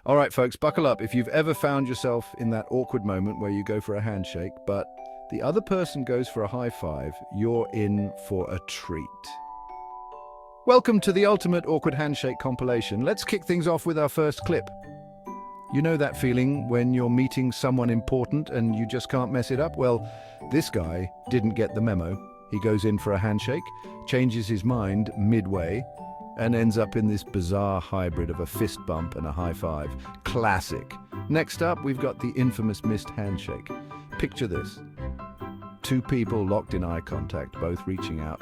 All right, folks, buckle up. If you've ever found yourself in that awkward moment where you go for a handshake, but the other person goes for a high five, you're in for a treat. Welcome to the Ultimate Awkward Handshake compilation. Let's kick things off with our first clip. You know that feeling when you're meeting someone important and you just can't mess it up? Well, this guy didn't get the memo. He goes in for a handshake, changes his mind midway, and ends up in this bizarre hybrid of a fist bump and a high five. Classic. Next up, we've got the infamous missed handshake. Picture this. Two people locked in eye contact, both reaching out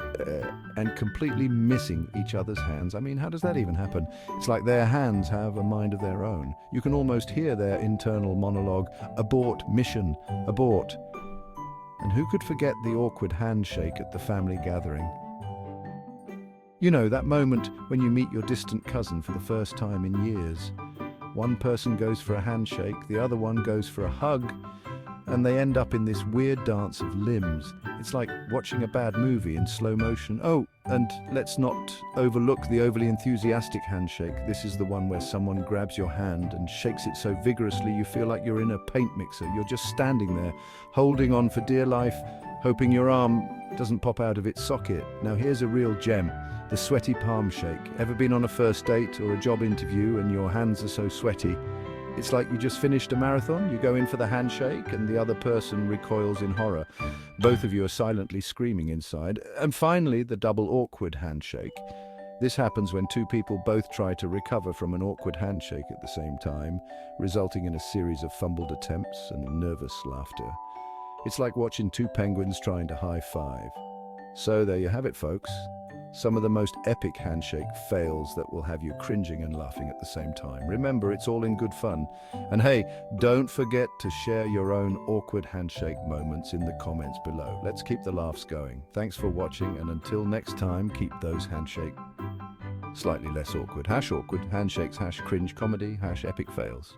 and completely missing each other's hands. I mean, how does that even happen? It's like their hands have a mind of their own. You can almost hear their internal monologue, abort, mission, abort. And who could forget the awkward handshake at the family gathering? You know, that moment when you meet your distant cousin for the first time in years. One person goes for a handshake, the other one goes for a hug, and they end up in this weird dance of limbs. It's like watching a bad movie in slow motion. Oh, and let's not overlook the overly enthusiastic handshake. This is the one where someone grabs your hand and shakes it so vigorously you feel like you're in a paint mixer. You're just standing there, holding on for dear life, hoping your arm doesn't pop out of its socket. Now here's a real gem. The sweaty palm shake. Ever been on a first date or a job interview and your hands are so sweaty? It's like you just finished a marathon. You go in for the handshake and the other person recoils in horror. Both of you are silently screaming inside. And finally, the double awkward handshake. This happens when two people both try to recover from an awkward handshake at the same time, resulting in a series of fumbled attempts and nervous laughter. It's like watching two penguins trying to high five. So there you have it, folks. Some of the most epic handshake fails that will have you cringing and laughing at the same time. Remember, it's all in good fun. And hey, don't forget to share your own awkward handshake moments in the comments below. Let's keep the laughs going. Thanks for watching, and until next time, keep those handshake slightly less awkward. #awkward handshakes, #cringe comedy, #epic fails.